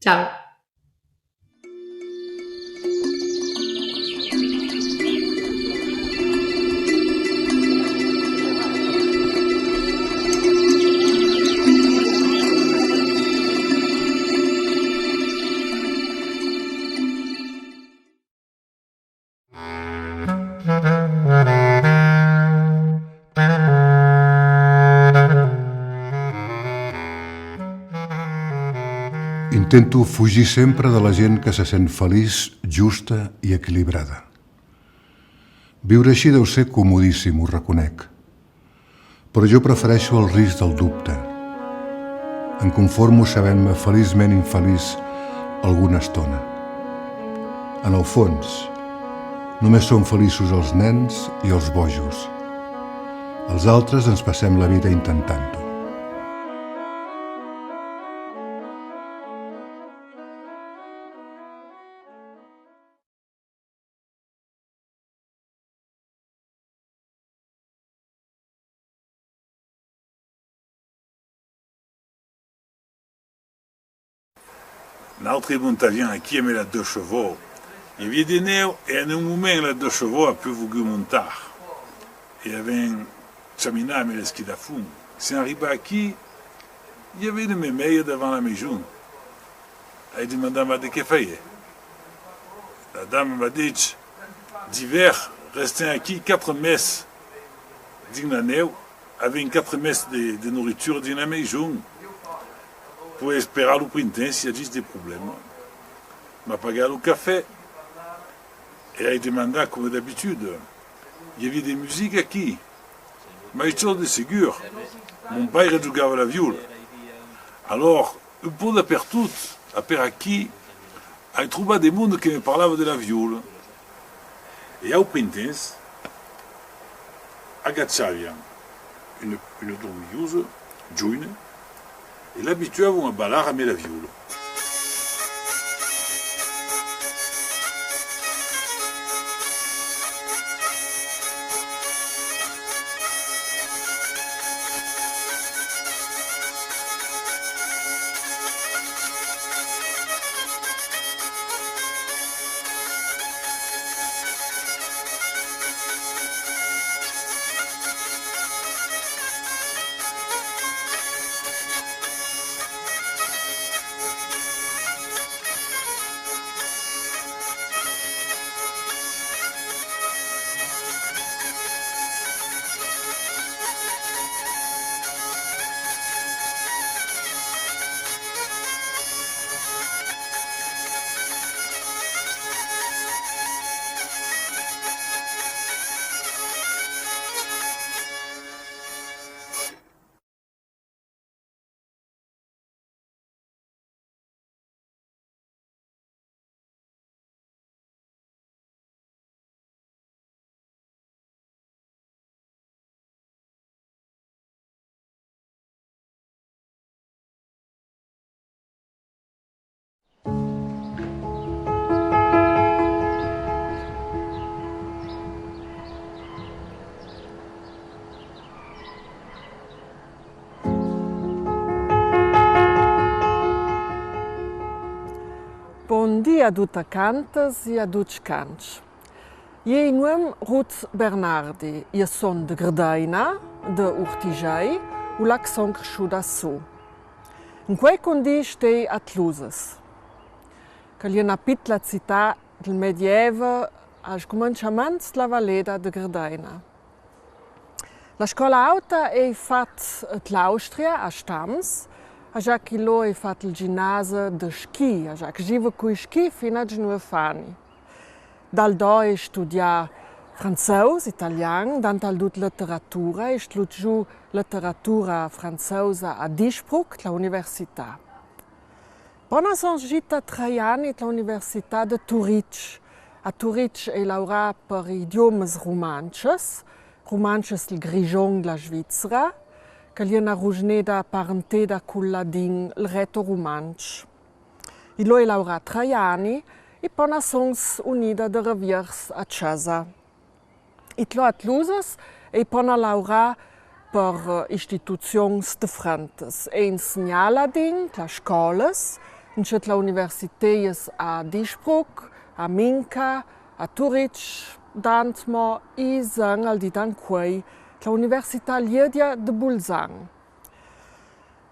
Ciao. Intento fugir sempre de la gent que se sent feliç, justa i equilibrada. Viure així deu ser comodíssim, ho reconec. Però jo prefereixo el risc del dubte. Em conformo sabent-me feliçment infeliç alguna estona. En el fons, només són feliços els nens i els bojos. Els altres ens passem la vida intentant-ho. L'autre Montavien qui aimait la 2 chevaux. Il y avait des nez et à un moment la 2 chevaux a pu voulu monter. Il y avait un cheminat mais le ski de fond. C'est arrivé à qui il y avait une mémeille devant la maison. Elle dit madame de fait. La dame m'a dit d'hiver restez aquí 4 meses d'une année avec 4 meses de nourriture dans la maison. Pour espérer le printemps s'il y a juste des problèmes. M'a pagé le café et elle a demandé comme d'habitude. Il y avait des musiques ici. Mais je suis sûr, mon père jouait la viole. Alors, un peu dappertout, après qui, j'ai trouvé des mondes qui me parlaient de la viole. Et au printemps, à Gatchavia, une dormilleuse, June, et l'habitué à un ballard à la viole. Bon dia a tutti cantes e a tutti cants. Io nome Ruth Bernardi, io sono de Gredaina, de Urtigei, e lac sono cresciuta su. In quei condi stei a Tlusas. Che è una piccola città del Medioevo al cominciamento della Valletta de Gredaina. La scuola alta è fatta all'Austria, a Stams, a Jacques Hilo è fatto il ginnasio di ski, a Jacques Giva con ski fino a 9 anni. Dal do è studiato francese, italiano, dal dut letteratura, è studiato letteratura francese a Innsbruck, all'università. Poi sono stata 3 anni all'università di Zurich. A Zurich è laureata per idiomi romanci del grigion della Svizzera, che è una rugneda parentela con il ladin, il reto romancio. Lui è laureato 3 anni e poi sono unita di Reviers a casa. E a Tlusas è poi laureato per istituzioni differenti. È insegnato ladin, le scuole, încet la universiteies a Dișbruc, a Minca, a Turic, Dantmo i zang al di danquei la Università Liedia de Bolzan.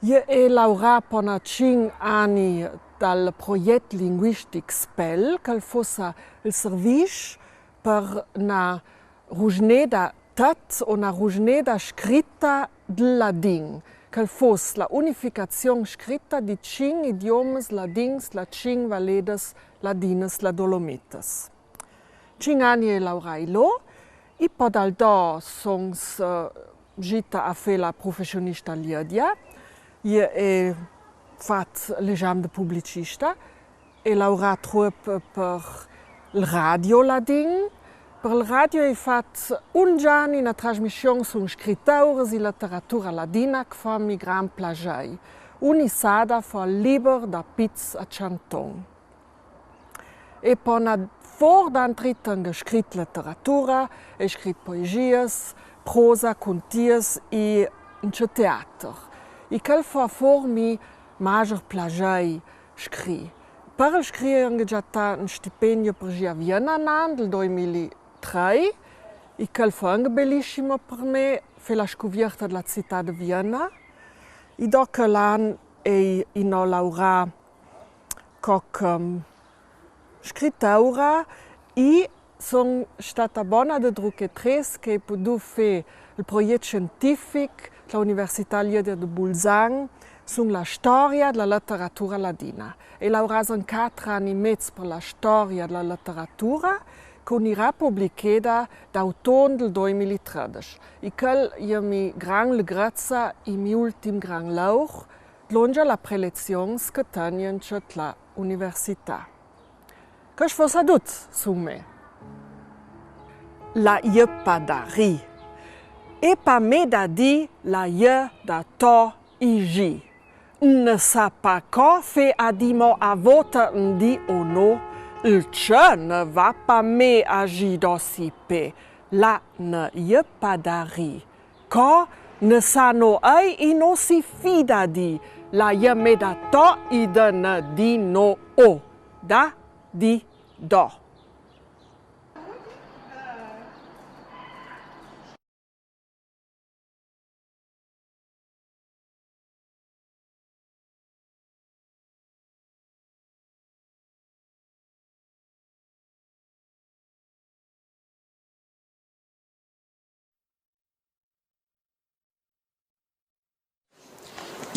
Je è laureat pona 5 anni dal proiect linguistic SPEL, che fosse il servizio per una rugneda tat o una rugneda scritta del ladin, che fosse la unificazione scritta di 5 idiomi ladins, la 5 valedes ladines, la dolomites. 5 anni è laureat lo, e poi dal do sono gita a fare la professionista Liedia. Je è fatto l'esame di pubblicista e laureat per il radio ladin. Per il radio è fatto 11 anni una trasmissione su scrittori e letteratura ladina che fa mi gran piacere. Unisada fa libro da pizza a Chanton. E poi vor d'antritten scritto letteratura, e scritto poesie, prosa, conties e teatro. E quel fa for mi maggior piacere scrivere. Per scrivere ho già un stipendio per a Vienna nel 2003 e quel fa anche bellissimo per me, per la scoperta della città di Vienna. E dopo l'anno è laureata come scrittura e sono stata buona di drucchetrice che ho potuto fare il progetto scientifico all'Università Liedia di Bolzan sulla storia della letteratura ladina. E laureata in 4 anni e mezzo per la storia della letteratura che unirà pubblicata d'autunno del 2013. E quel è mi gran legrazia e mi ultim gran lauch lungo la prelezione che tengono all'università. Che fosse tutto su me. La je padari. E pa me da di la je da to i ji. Ne sa pa co fe adimo a vota di o no. Il ce ne va pa me a ji dosi pe. La ne je padari. Co ne sa no ei i no si fida di. La je me da to i de ne di no o. Da di do.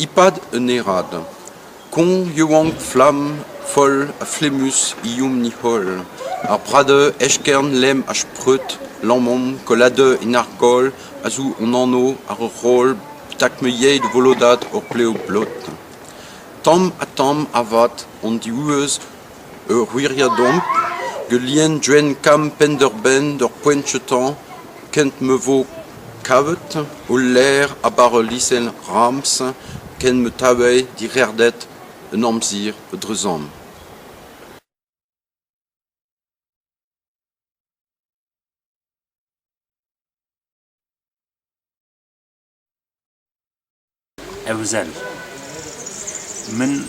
Ipad een erad. Con joang flam vol a flemus ium ni hol. Ar brade eskern lem a sprut, lammom kolade in argol, azou on anno ar rol, tak me de volodat or pleo blot. Tam avat on di ueus ruiria domp, gelien dwen kam penderben der poentchetan, kent me vo kavet, o l'air a bar lisen rams, ken me tawei di rerdet un amzir drezam. Evzel. Min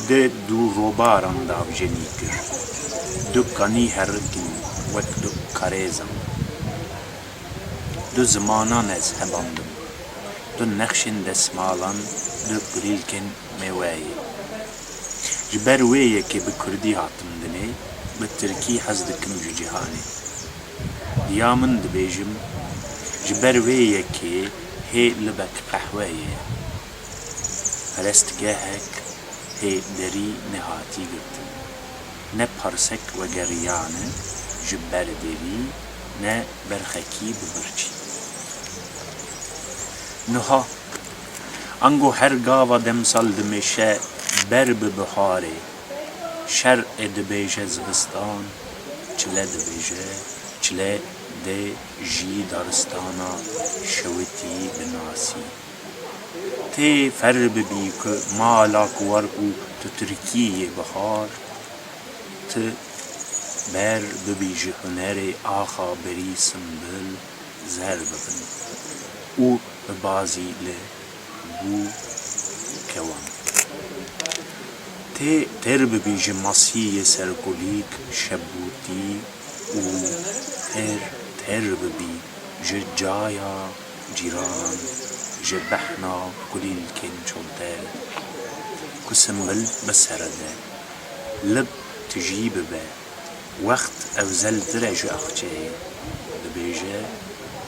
de du robaran da avjenikir. Du kani herkin wek du karezam. Du zamanan ez hebandım. Du nexşin desmalan du grilken mewaye. Jiber weye ki bi Kurdi hatım dine, bi Tirki hazdikim ji cihane. Diyamın dibêjim, jiber weye ki he libek qehweye. Perestgehek he derî nehatî girtin. Ne parsek ve geriyane ji ber derî, ne berxekî bi birçî. Niha, ango her gava demsal dimeşe ber bi biharê, şer ê dibêje zivistan, çile dibêje, çile de jî daristana şewitî binasî. Tê fer bibî ku mala ku war û tu Tirkiyê bihar, tu ber bibî ji hunerê axa berî simbil zer bibin û bi bazî li bû kewan. ترب بيج مصية سرقوليك شبوتي و ترب بي جايا جيران جبحنا كليل كن شلتال كسمبل بسرده لب تجيب با وقت افزل درج اخجي دبيجه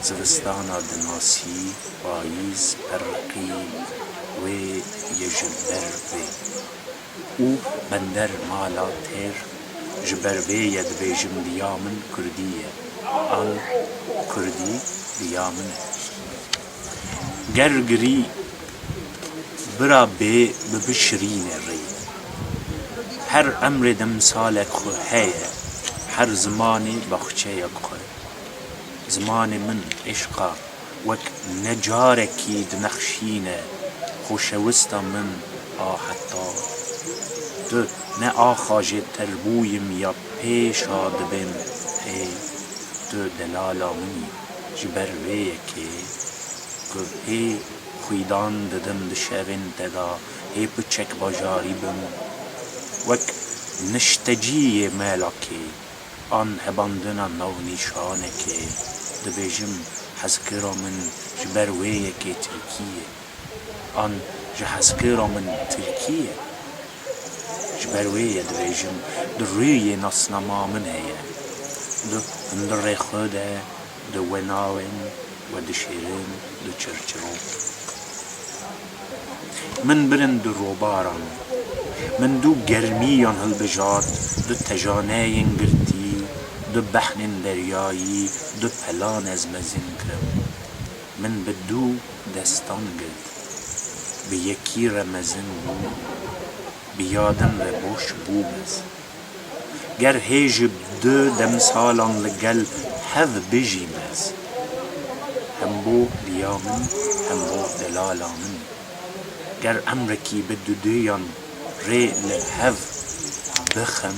زفستانا دناسي بايز برقي و يجبر بي و بندر مالا تير جبر بي يدبيجم ديامن كردية ال كردي ديامن گرگری برا بی ببشرین ری هر امر دم سالک خو هیه هر زمانی بخچه یک خو زمان من عشقا وک نجارکی دنخشینه خوشوستا من آحتا دو نه آخاجه تربویم یا پیشا دبیم ای دو دلالا منی جبر ویه که هی خویدان ددم دشوین ددا هی بچک باجاری بم وک نشتجی مالکی آن هباندنا نو نیشانه که دبیجم حزکرا من جبرویه که ترکیه آن جحزکرا من ترکیه جبرویه دبیجم درویه نصنما من هیه در خوده دو وناوین و دشیرین دو چرچرون من برند روباران من دو گرمیان هل بجات دو تجانین گرتی دو بحن دریایی دو پلان از مزین کرم من بدو دستان گرد به یکی رمزن بو بیادم و بوش بومز گر هیج دو دم سالان لگل هف بجیمز هم بو دیامن هم بو دلالامن گر امرکی بدو دیان ری لهف بخم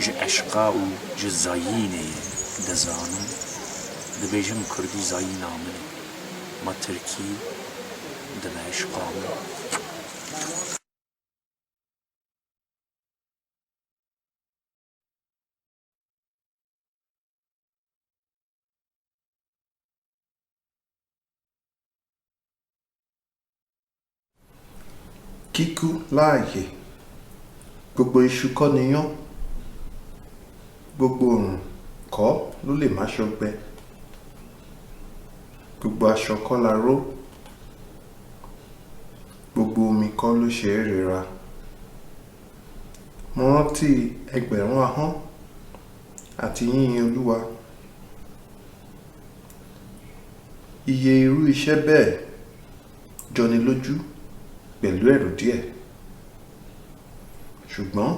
ج اشقا و ج زایینه دزانم دبیجم کردی زاین آمنه ما ترکی دب اشقامن Kíkú láàyè gbogbo iṣu kọ́ niyán gbogbo òrùn kọ́ ló lè má ṣọgbẹ gbogbo aṣọ kọ́ la ró gbogbo omi kọ́ ló ṣe é rira mo rántí ẹgbẹ̀rún ahọ́n àti yíyin Olúwa iye irú iṣẹ́ bẹ́ẹ̀ jọni lójú pẹ̀lú ẹ̀rù díẹ̀ ṣùgbọ́n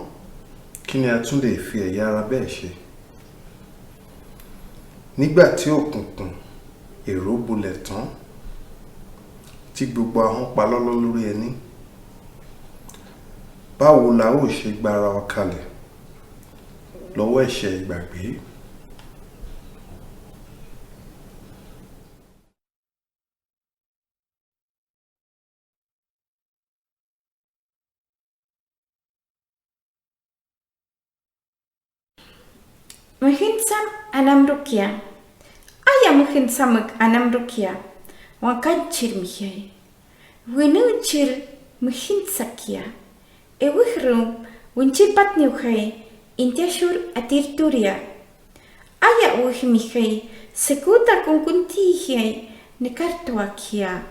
kí ni a tún lè fi ẹ̀yà ara bẹ́ẹ̀ ṣe nígbà tí òkùnkùn èrò bolẹ̀ tán tí gbogbo ahọ́n pa lọ́lọ́ lórí ẹní báwo la ó ṣe gbára wa kalẹ̀ lọ́wọ́ ẹ̀ṣẹ̀ ìgbàgbé Mhinsam anam rukia. Aya mhinsamak anam rukia. Wakanchir mihai. Winuchir mhinsakia. Ewihrum winchir patniuhai. Intiashur atirturia. Aya uih mihai. Sekuta kunkuntihai. Nekartuakia.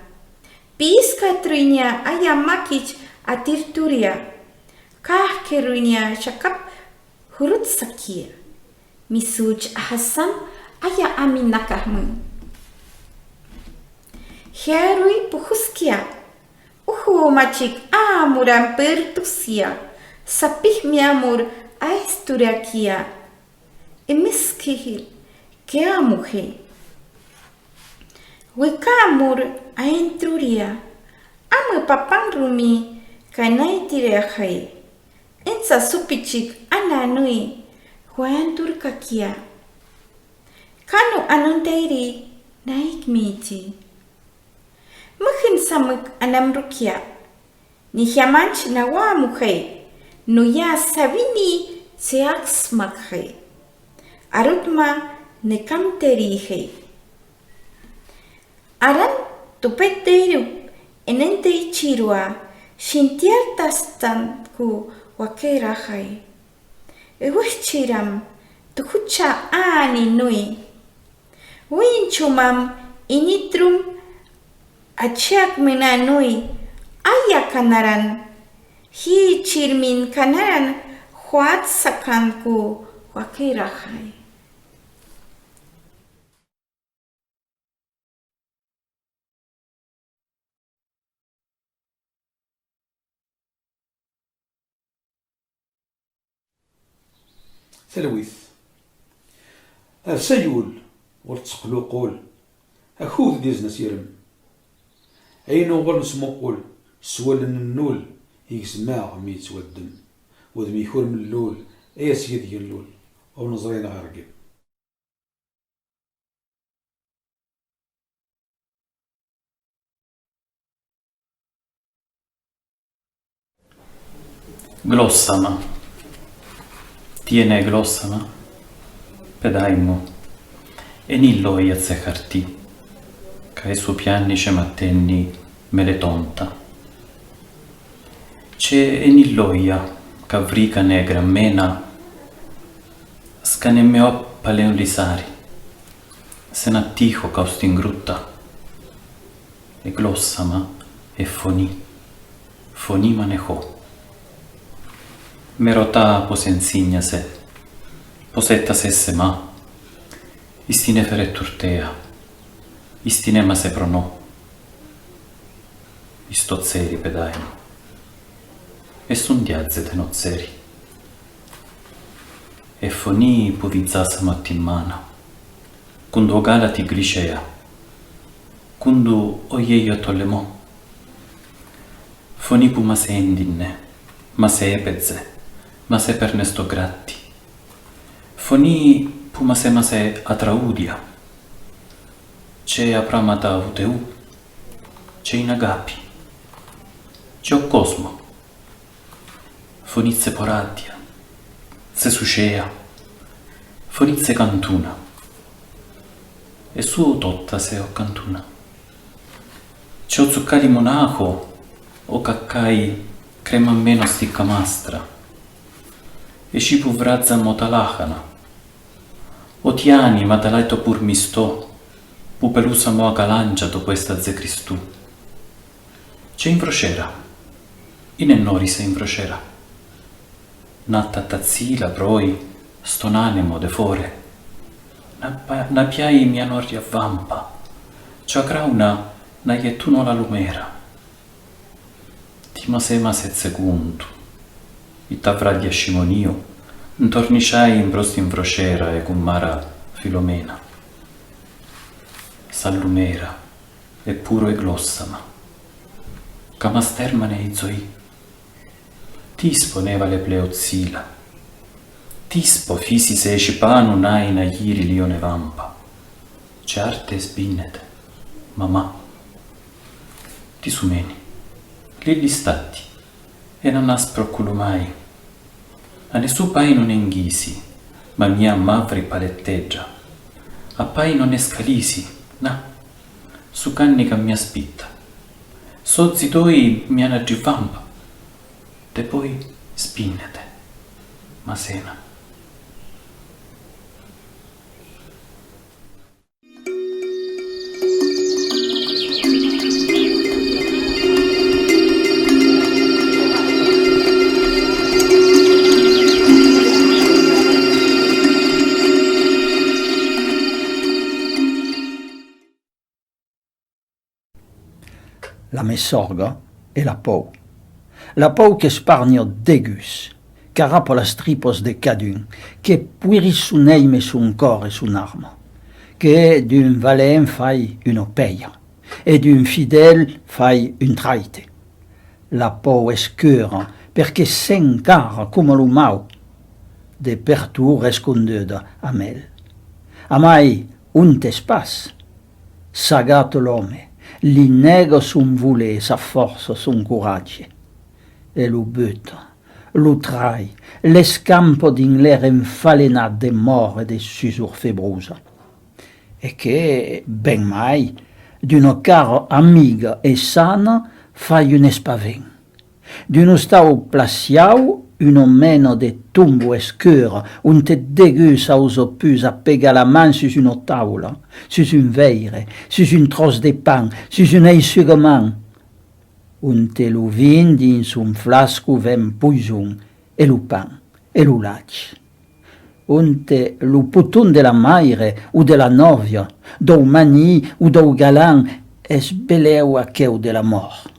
Piska truinya aya makich atirturia. Kahkerunya shakap hurut sakia. Misuj ahasam aya amin nakahmu. Herui puhuskia. Uhu machik amuram pertusia. Sapih miamur aesturakia. Emiskihil keamuhe. Wikamur aentruria. Amu papang rumi kanaitireahai. Ensa supichik ananui. Juan Turkakia. Kanu anuntairi naik miti. Mungkin samuk anam rukia. ni hiamanch na wamuhe, no ya sabini se axmakhe. Arutma ne kamterihe. Aran tupeteru enente ichirua, shintiartastan ku wakerahai. Ewichiram tukucha ani nui. Winchumam initrum achiak menanui ayakanaran. Hi chirmin kanaran huat sakanku wakirahai. ثلويث السيول والتقلوقول أخوذ ديزنا سيرم أينو غل نسمقول سوال النول يسمع ميت والدم وذم يكون من اللول أي سيدي اللول أو نظرين غارقب Glossama. Tiene glossama. Pedaimo. E nillo iazzecarti. Cae su pianni ce mattenni me le tonta. C'è e nilloia, cavrica negra mena, scanemmeo paleolisari, senattico caustingrutta, e glossama e foni manejò. Merota posensigna se, posetta sesse ma, istine feretturtea, istine ma se pronò, istozzeri pedaimo, e sundiazze te nozzeri, e foni puvizzasa mattimmana, quando galati glicea, quando oieio tollemò, foni puma se indinne, ma se epezze, ma se per nesto gratti. Foni puma se ma se atraudia. C'è apramata uteu. C'è in agapi. C'è o cosmo. Fonizze poradia. Se sucea. Fonizze cantuna. E su totta se o cantuna. C'è o zuccali monaco. O caccai crema meno sticca mastra. E ci puvrazza motalahana. O tiani matalaito pur misto, pupelusa moa calancia do questa ze Cristu. C'è in vrocera, in ennori se in vrocera. Natta tazzila proi, stonanemo de fore. Na piai mia noria vampa, c'ha grauna na jettuno la lumera. Tima sema set segundu. Itavra di ascimonio, intorniciai in brosti in vrocera e cummara Filomena. Sallumera, e puro e glossama. Camastermane izoi. Tispo neva le pleozzila. Tispo fisi se ecipanu nai na ieri lione vampa. Certe spinete, mamma. Tisumeni, lilli stati, e non aspro mai. A nessu pai non enghisi, ma mia mavri paletteggia. A pai non escalisi, na, su cannica mia spitta. Sozzi toi mia nagivampa, te poi spinnete, ma sena. La messorga e la pou. La pou che sparnio degus, carapo las tripos de cadun, che puiris sun eime sun cor e sun arma, che d'un valent fai un'opeia, e d'un fidel fai un traite. La pou escura, perché s'encara come l'umau, de pertur escondeda a mel. A mai un tespas, sagato l'ome, li nego sun vule sa forza sun coraggio. e lo butta, lo trai, le scampo din l'air infalenat de mort e de susur febrosa. E che, ben mai, d'una cara amiga e sana fai un espaven. D'uno stau placiau, uno meno de tombo escura, un te degus aus opus a pega la man sus una taula, sus un veire, sus un tros de pan, sus un eisugaman. Un te lo vin dins un flasco ven puisun, e lo pan, e lo lac. Un te lo puton de la maire ou de la novia, do mani ou do galan, es beleu a cheu de la mort.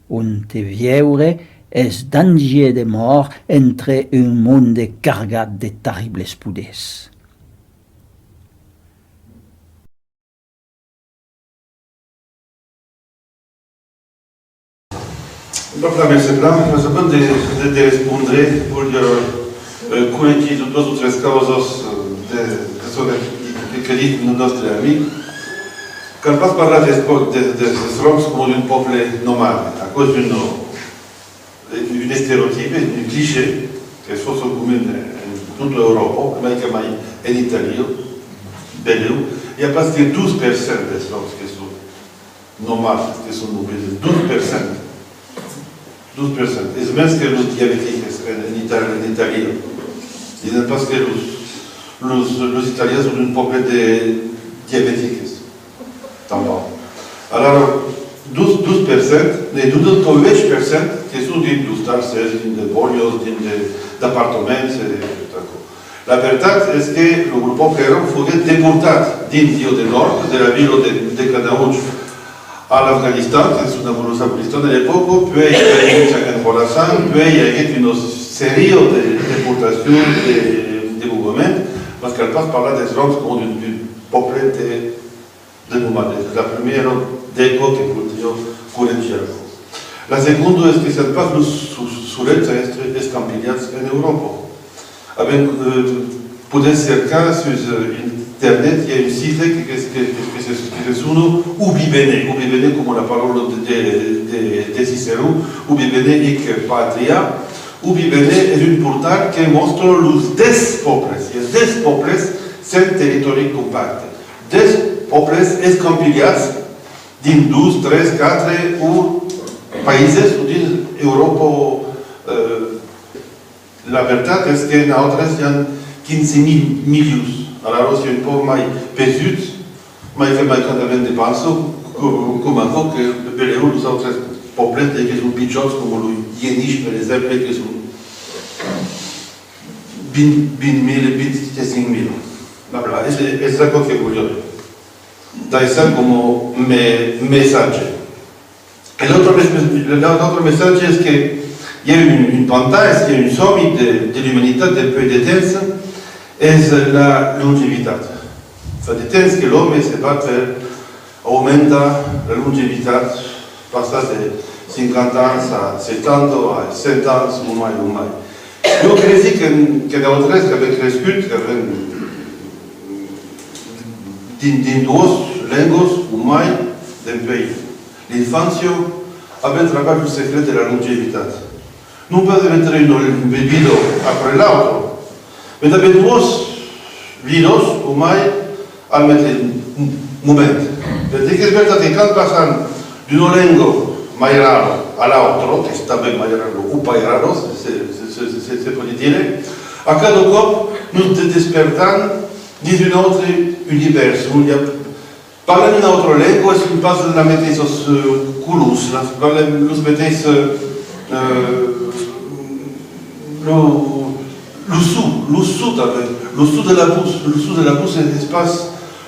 Un te vieure es danger de mort entre un monde cargat de terribles puders. Doamna Mersebram, să de răspundere por colegii de todos os casos de pessoas que acreditam no nosso amigo, que pas parlar de roms como de un poble nomade, a causa de un estereotipo, un cliché, que es foarte comun en toda Europa, mai en Italia, beleu, il y a presque 12% de roms que sont nomades, que sont mobiles, 12%. 12%. Es más que los diabéticos en Italia. Dicen pas que los italianos son un poco de diabéticos. Tampoco. Alors, 12%, de 12% que son din starces, din de bolhos, din de apartamentos, La verdad es que el grupo Quero fue deportado din Rio de Nord, de la vila de Cadauch, al Afganistán, que es una buena Afganistán de l'époque, puis il y a eu en Khorasan, puis il y a eu une série de déportations de mouvements, parce qu'elle passe par là des Roms comme du peuple de nomades. C'est la première époque que continue courageux. La seconde est que ça passe sur les terrestres escampillats en Europe. Avec, poder cercar sur Internet, il y a une site qui se sono Ubi Bene, come la parola de Cicero, Ubi Bene hic patria. Ubi Bene è un portal che mostra los 10 pobles, i 10 pobles sen territori compacte. 10 pobles escampillats din 2, 3, 4 o països din Europa. La verdad es que en otras ya 15.000 milions. Alors, c'est un peu mai pesut, mai que mai cada vez de panso, com a que beleu los altres pobles que són pitjors, com el Ienish, per exemple, que són 20.000, 25.000. Es algo que voglio dar como mensaje. El otro mensaje es que il y a une pantalla, il y a une somme de l'humanité depuis des temps, c'est la longévité. Ça fait des temps que l'homme se bat pour augmenter la longévité, passer de 50 ans à 70 à 100 ans, ou moins. Je crois que dans d'autres, avec respect, avec deux langues ou moins d'un pays, l'infantie avait travaillé le secret de la longévité. Non può diventare un bebito après l'altro, ma da duos vinos ormai al momento. Perché è vero che quando passano di una lingua mai raro all'altro, che sta ben mai raro, o pai raro, se può dire, a cada cop noi despertano di un altro universo. Parlem in altra lingua e si passa la metesa culus, parlem la metesa le sud de la bouche est l'espace,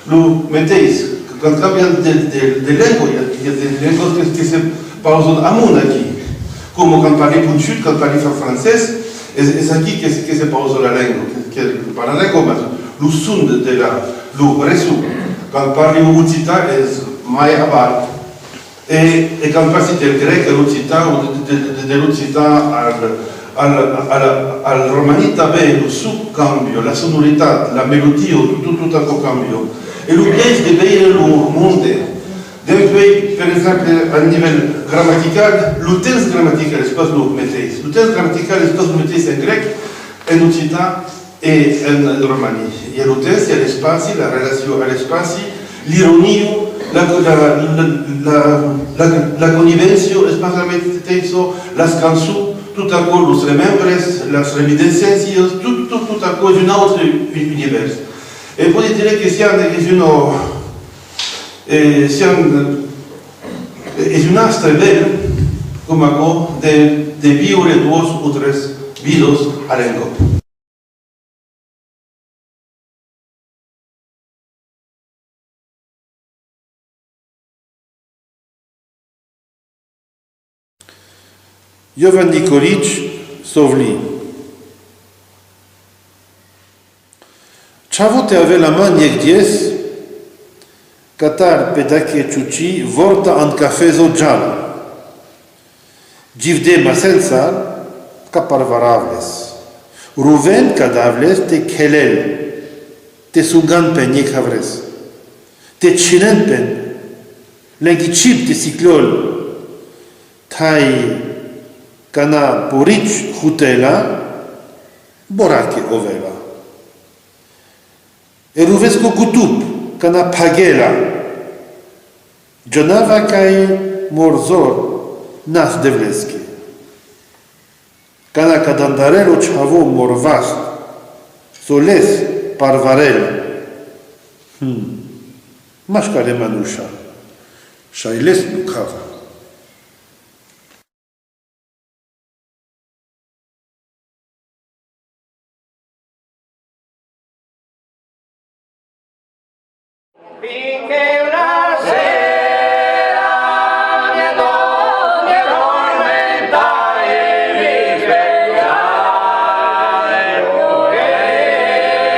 le métis. Quand il y a des langues, il y a des langues qui se parlent à mon aquí. Comme quand on parle pour sud, quand on parle français, c'est aquí que se parle la langue. Par la langue, le son de la, le réseau. Quand on parle occitan, c'est mai aval. Et quand on parle du grec, l'occitan, ou de l'occitan al romanita també el subcambio, la sonorità, la melodia, tutto cambio. E lo piace di vedere il mondo Depuis, par exemple, à niveau grammatical, le temps grammatical, l'espace de météis. Le temps grammatical, l'espace de météis en grec, en occitan et en romani. Il y a le temps, il y a l'espace, la relation à l'espace, l'ironie, la connivencio, l'espace de météis, las cançons, tout à coup, les remembrances, las reminiscences, tout à coup, un autre univers. Et pour dire que c'est un astre bel, come ako, de vivere 2 o 3 vidos a l'engo. Jovan Nikolic Sovli. Čavo te ave la man niegdies, Katar pedake čuči vorta an kafezo džala. Dživde masensal kaparvaravles. Ruven kadavles te kelel. Te sugan pen nek havres. Te činen pen. Lengi čip te siklol. Tai kana porič hutela. Borake ovela. E ruvesko gutup. Kana pagela. Jonava kai morzor nas devleski. Kana kadandarelo chavo morvast. Soles parvarel. Mashkare manusha. Shailes nukava. Finché una sera mi addormenta e mi svegliare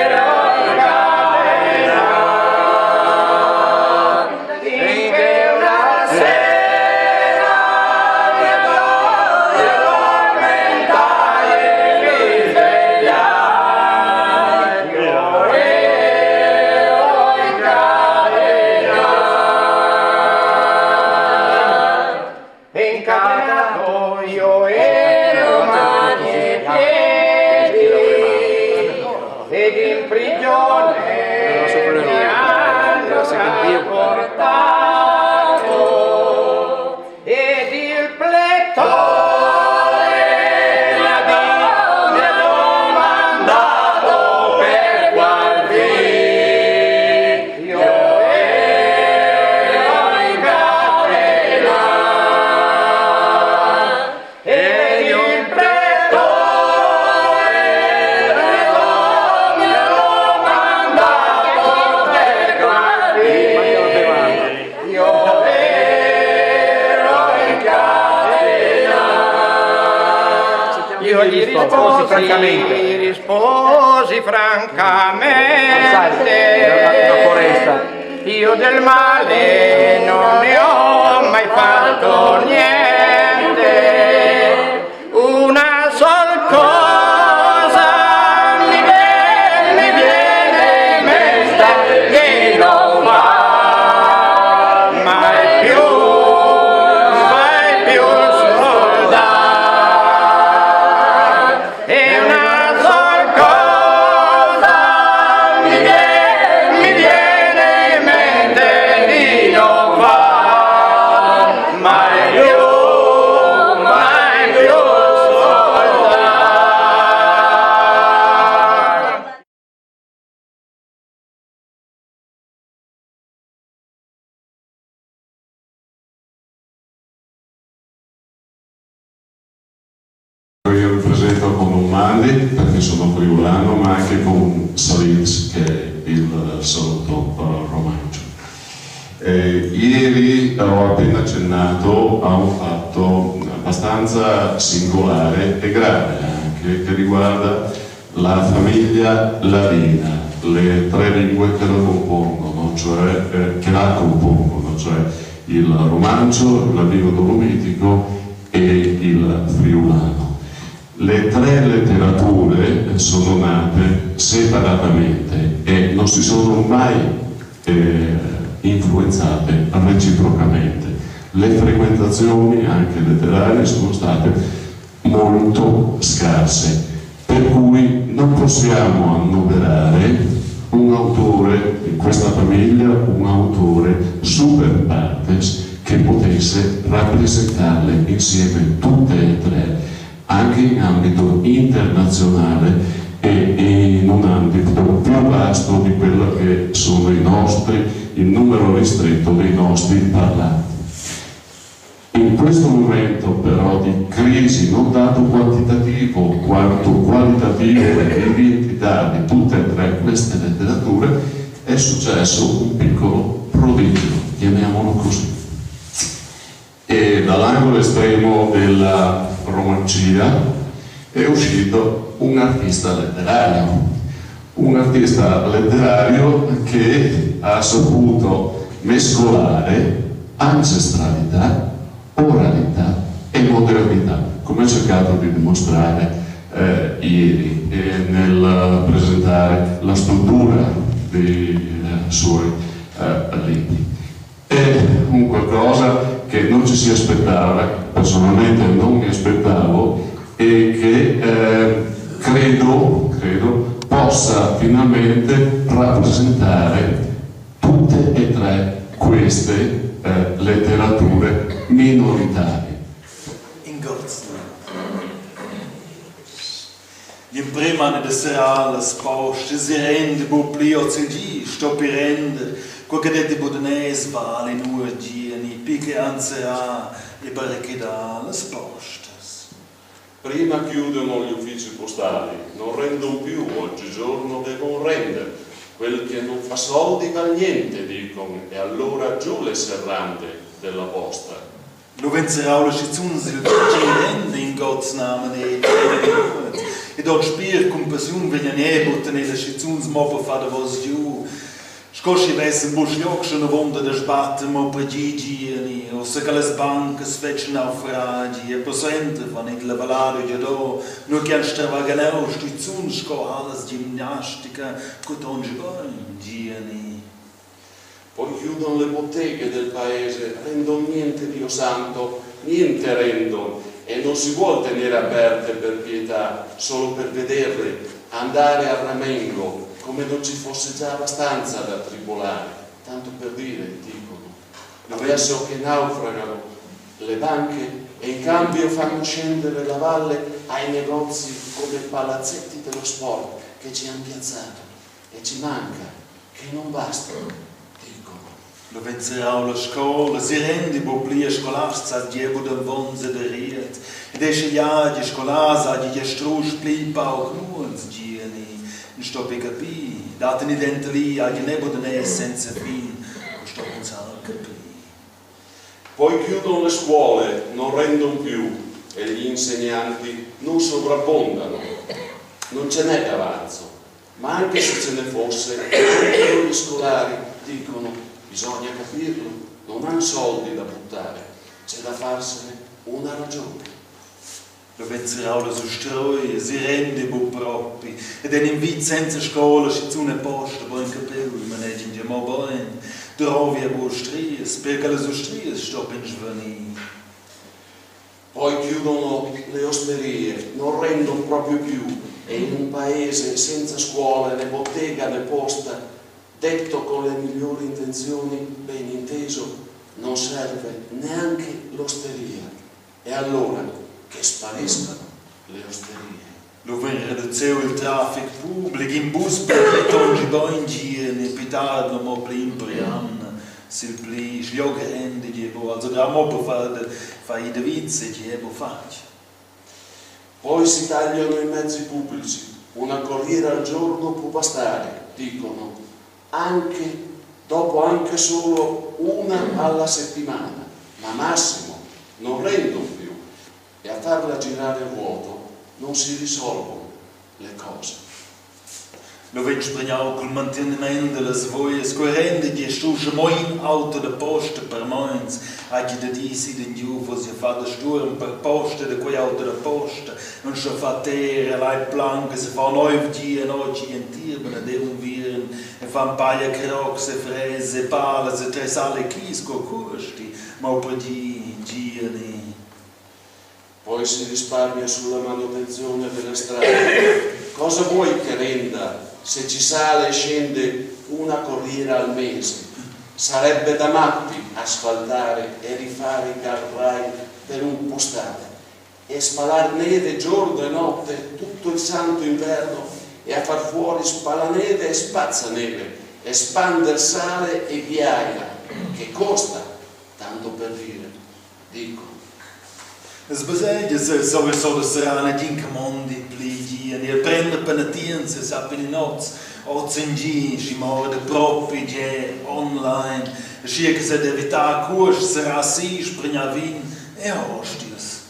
ero in catena. Finché una sera mi addormenta e mi svegliare incatenato io ero mani e piedi ed in prigione mi hanno portato ed il plettore mi ha domandato per qual fin io ero in catena. Io gli risposi francamente, io del male non ne ho mai fatto niente, una sol cosa mi viene in mente che non va mai più soldare. E una sol cosa mi viene in mente di non far mai più soldare. Io mi presento con Umani perché sono friulano, ma anche con Salins che è il salotto romancio. Ieri ho appena accennato a un fatto abbastanza singolare e grave anche, che riguarda la famiglia ladina, le 3 lingue che la compongono, cioè il romancio, il ladino dolomitico e il friulano. Le 3 letterature sono nate separatamente e non si sono mai influenzate reciprocamente. Le frequentazioni anche letterarie sono state molto scarse, per cui non possiamo annoverare un autore in questa famiglia, un autore super partes che potesse rappresentarle insieme tutte e tre, anche in ambito internazionale e in un ambito più vasto di quello che sono il numero ristretto dei nostri parlanti. In questo momento però di crisi non tanto quantitativo quanto qualitativo e di identità di tutte e tre queste letterature è successo un piccolo prodigio, chiamiamolo così. E dall'angolo estremo della romancia è uscito un artista letterario che ha saputo mescolare ancestralità, oralità e modernità, come ho cercato di dimostrare ieri nel presentare la struttura dei suoi libri. È un qualcosa che non ci si aspettava, personalmente non mi aspettavo, e che credo possa finalmente rappresentare tutte e tre queste letterature minoritarie. In Gottes Namen. In prima de serales poste, sirende bublio cedi, stopirende, quacadete budanese vale in urgieni, picche ansera e barricadales postes. Prima chiudono gli uffici postali, non rendono più, oggigiorno devono rendere. Quel che non fa soldi val niente, dicono, e allora giù le serrande della posta. Lo vencerà la schizzunzi il rende in Gottes Namen e dort spier compassion wenn ne botten le schizzunzi moppa fa da vos giù. Scosci vessen busciok schon wonde de spatte mo pregigi o se che le banche svecce naufragi e posente van ik le valare de do no che stravaganau schizzunzi sco alles ginnastica cotongi gieni. Poi chiudono le botteghe del paese, rendono niente Dio santo, niente rendono, e non si vuol tenere aperte per pietà, solo per vederle andare a ramengo, come non ci fosse già abbastanza da tribolare, tanto per dire, dicono. Adesso che naufragano le banche e in cambio fanno scendere la valle ai negozi come palazzetti dello sport che ci hanno piazzato, e ci manca, che non bastano. Lo vencerà la scuola, si rende boblia scolastica, diebo de vonze de riet, ed esce iadi scolasa, di gestrus plipa o knuans gieni, in stoppi capi, dateni dente lì, a nebo de ne senza fin, o stoppen sal capi. Poi chiudono le scuole, non rendono più, e gli insegnanti non sovrabbondano, non ce n'è d'avanzo, ma anche se ce ne fosse, gli scolari dicono: bisogna capirlo, non hanno soldi da buttare, c'è da farsene una ragione. Lo vencerà la stroi, si rende bu propri, ed è in vita senza scuola, schizzune posta, buon capello, ma ne gingiamo buon, trovi a bu stries, perché le stries stoppen svani. Poi chiudono le osterie, non rendono proprio più, e in un paese senza scuole, né bottega né posta, detto con le migliori intenzioni, ben inteso, non serve neanche l'osteria. E allora che spariscano le osterie. Lo ven riduceu il traffic pubblico, in bus per tongi boingi, ne pitardo mo plim prian, sil pli schliog ende diebo, also da mo fa i de vizze diebo faccia. Poi si tagliano i mezzi pubblici, una corriera al giorno può bastare, dicono, dopo solo una alla settimana, ma massimo, non rendono più, e a farla girare a vuoto non si risolvono le cose. Lo vedo spregnare col mantenimento delle svoie, scorrendo di stuge moin auto de posta per moins, anche da disi den giuvo si fa da sturm per posta de quei auto de posta, non si fa terra, lai planche, si fa 9 giorni, oggi in tirben, de un viren, e fa un paio crocs, e frese, e pala, e tre sale chisco, costi, ma per giorni. Poi si risparmia sulla manutenzione delle strade. Cosa vuoi che renda se ci sale e scende una corriera al mese? Sarebbe da matti asfaltare e rifare i guardrail per un postale e spalar neve giorno e notte tutto il santo inverno e a far fuori spalaneve e spazzaneve e spander sale e ghiaia che costa, tanto per dire, dico. Sbaseglia se sowieso da serane dinke mondi pligi e il prende penitenze sappen in noz ozengi shimor de propri je online schiek se de vita kurs sarà si springa vin e ostius.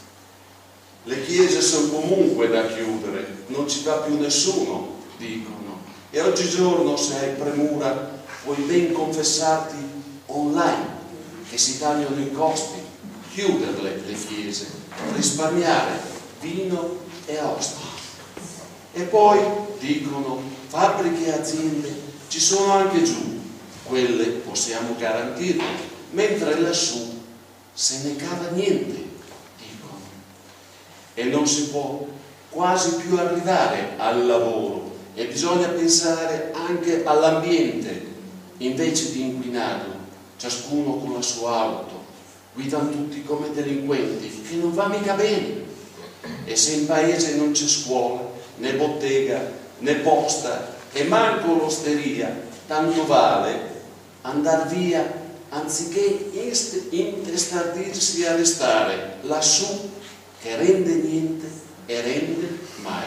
Le chiese sono comunque da chiudere, non ci va più nessuno, dicono, e oggigiorno se hai premura puoi ben confessarti online che si tagliano i costi, chiuderle le chiese, risparmiare vino e osti. E poi, dicono, fabbriche e aziende ci sono anche giù, quelle possiamo garantirle, mentre lassù se ne cava niente, dicono. E non si può quasi più arrivare al lavoro e bisogna pensare anche all'ambiente, invece di inquinarlo, ciascuno con la sua auto. Guidano tutti come delinquenti, che non va mica bene. E se in paese non c'è scuola, né bottega, né posta, e manco l'osteria, tanto vale andar via anziché intestardirsi a restare lassù, che rende niente e rende mai.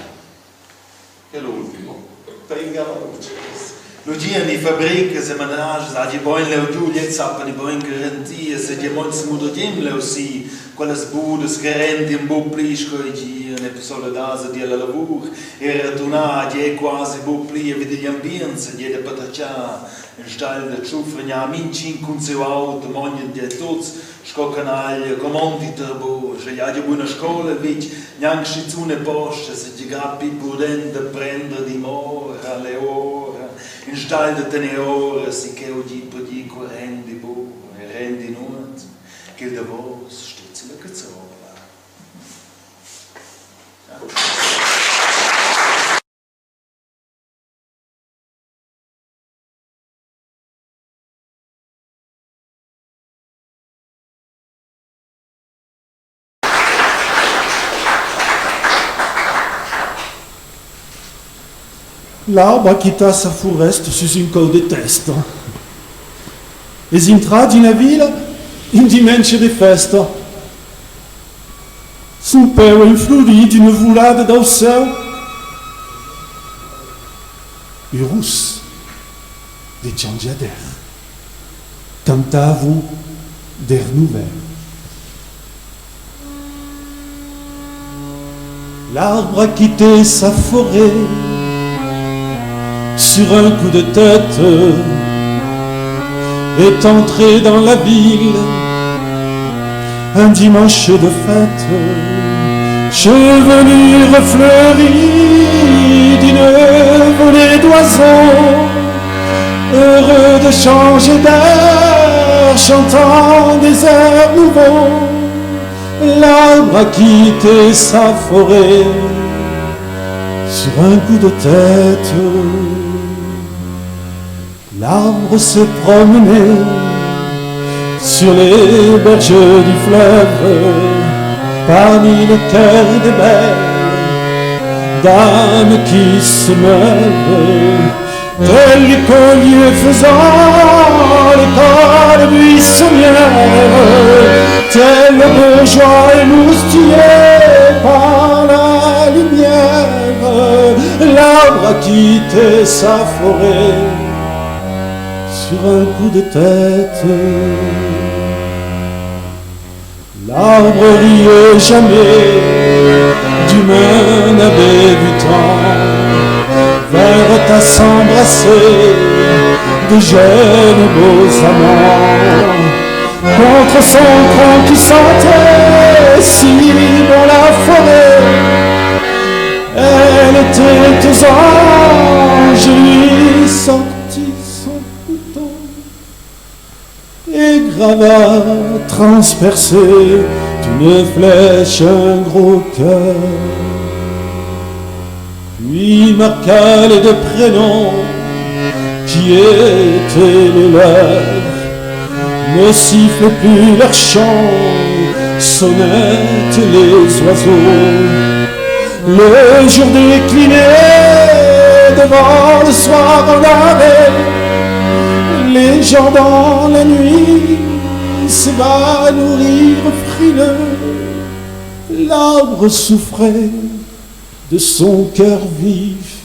E l'ultimo, venga la luce. Lucia in fabbriche se manage, sa di boin leu giù, gli zappa di boin garantie, se di molti smudo dim leu si, quelle sbudes che rendi un po' plisco e gi, ne soledase di alla lavur, e radunà, di quasi po' pli, e vede gli ambienze, di de pataccia, in stall de ciuffregna, mincin con seu auto, moglie di tots, scoccanaglia, comondi turbo, se gli ha di buona scuola, vic, neanche schizune poste, se di grappi pudente prendere di mora, le ore, in stall de tenere si che oggi predico rendi bu e rendi nuot che il davos stizza la cazzola. L'arbre quitta sa foreste sous un col de testa. E si entra in una villa in dimensione di festa. Son peu influrit d'une volada dal céu. E rus de Janjader cantavam der nouvelles. L'arbre a quitté sa forêt sur un coup de tête, est entré dans la ville un dimanche de fête, chevelure fleurie d'une volée d'oiseaux, heureux de changer d'air, chantant des airs nouveaux. L'arbre a quitté sa forêt sur un coup de tête. L'arbre s'est promené sur les berges du fleuve, parmi les cœurs des belles dames qui se meuvent, tel l'écolier faisant l'école buissonnière, tel le bourgeois émoustillé par la lumière. L'arbre a quitté sa forêt sur un coup de tête. L'arbre riait jamais, d'humain n'avait du temps, vinrent à s'embrasser de jeunes beaux amants contre son tronc qui sentait si bon la forêt. Elle était aux anges, lui sortit son couteau et grava transpercé d'une flèche un gros cœur. Puis marqua les deux prénoms qui étaient les leurs. Ne sifflent plus leurs chants, sonnettes les oiseaux. Le jour déclinait devant le soir en arrêt. Les gens dans la nuit s'évanouirent frileux. L'arbre souffrait de son cœur vif,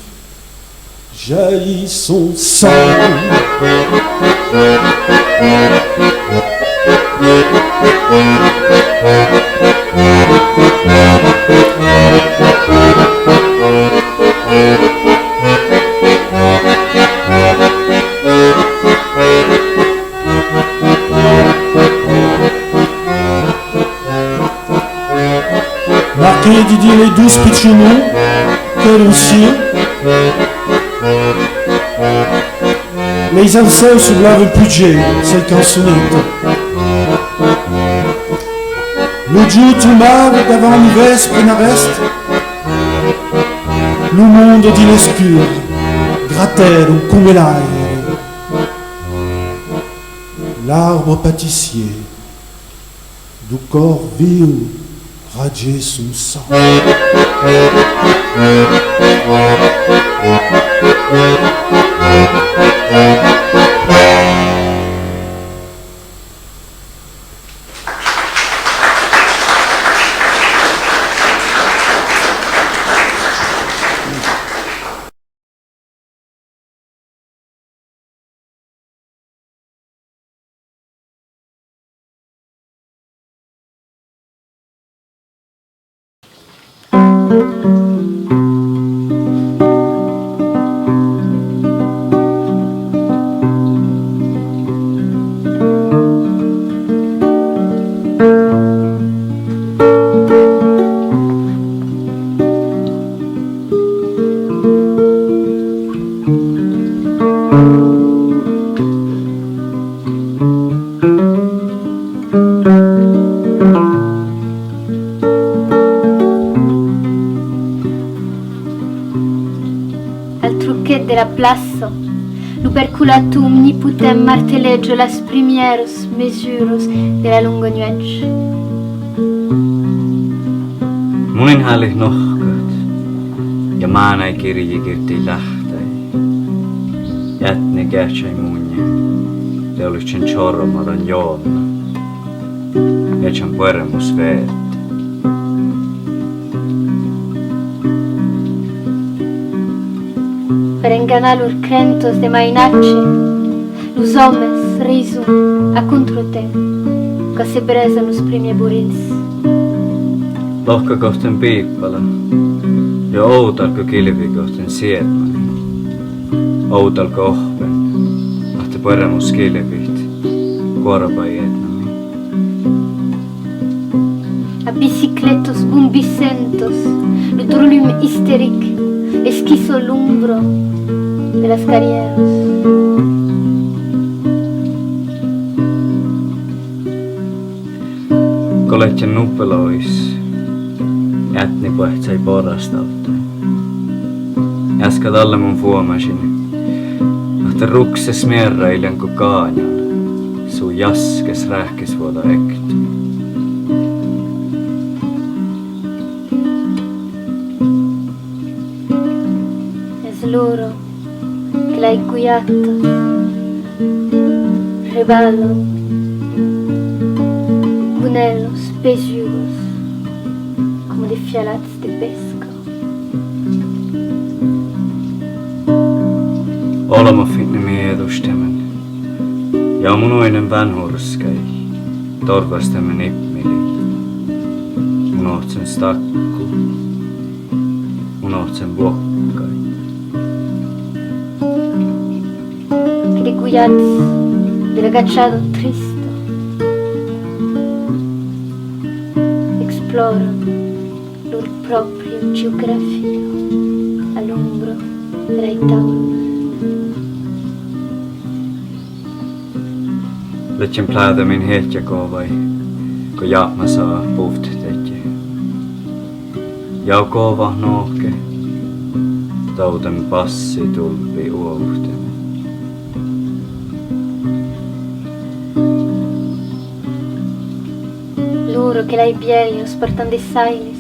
jaillit son sang. Marqué Didier les 12 pitchounous, quel aussi. Les ancels sous l'ave budget, c'est qu'en sonnette. Le giù tout mare d'avant l'hiver prenarest. Le monde di l'escure, gratero come l'aere. L'arbre pâtissier, du corps viu, radier son sang. della plasso, luperculatum niputem marteleggio las primieros mesuros de la lungonuege. Munin halih nohkat, ja maanai kirji kirti lähtäi. Jätni kähtsai munja, ja olitsen chormadan joonna. Jätsän pueremus veet. Per enganalur crentos de mainacce, los homes risum a contro te, ca se bresan los primie burils. Lohka kohten piippala, ja outalko kilvi kohten siedmani. Outalko ohven, ahte pueremus kilvit, korba ietnami. A bicicletos bumbicentos, lutrulum hysteric, esquizo lumbro de las carrieras. Koletsen nuppelois, jätni puhtsai porastalta. Äskät alle mun fuomasini, ahte rukses mierrailen ku kaanjan, suu jaskes rähkes vuoda ekt. Loro che l'hai guiata, reballo, bunelos, pesuros, come dei fialats de pesca. Olema finne miedustemmen, ja munoinen vanhurskai, torvastemmen ippmili. Unohtsen stakku, unohtsen vuokkai. sfogliati del agachado triste esplorano loro proprio geografia all'ombra dei tavoli. Lätsempläädä min hetjako vai ko jaapma saa puht tekee. Jauko vahnohke, tauten passi tulvi uohtene. Loro che lai bielio spartan de sailes,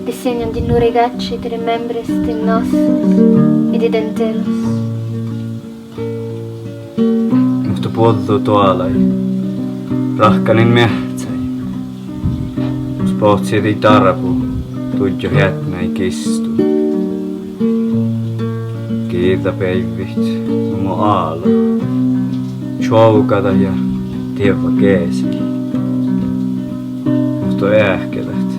disegnan di nuregacci de membres de nossos e de dentelos. Mutta puolto tuolai, rahkanin mähtsäi. Spotsi ei tarpu, tuidjo jätnäi kistu. Kiitä päivit, mo aalo, choukata ja tieva keesi. Mutta ähkelät.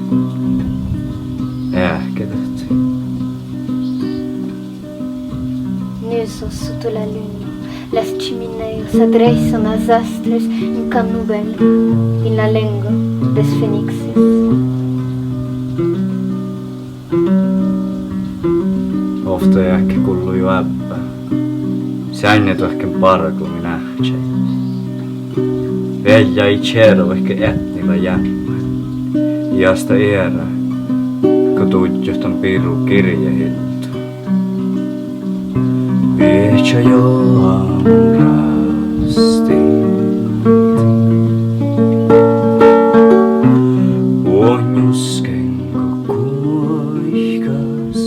Nusos sotto la luna, las chimeneas s'adreçan als astres in canubel, in la lengua des fenixes. Ofta ehkä kullu jo äppä. Sännet ehkä parku minä nähtsei. Välja ei tjero ehkä ätnillä jämmä. Iasta erä, kun tuutjohtan piru kirjehilta. Vietsä jo aamun rastiin. Uonjuskenko kuoikas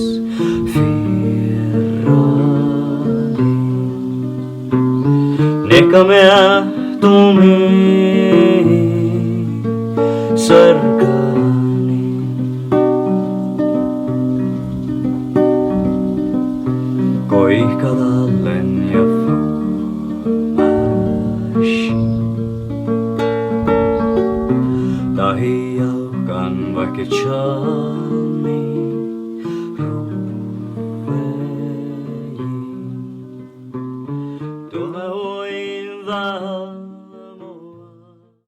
firrali. Neka me ähtumi sarkani. Koihkalallen ja fumashi. Tahi jaukan vaikka charmi ruveji. Tulla oin vaan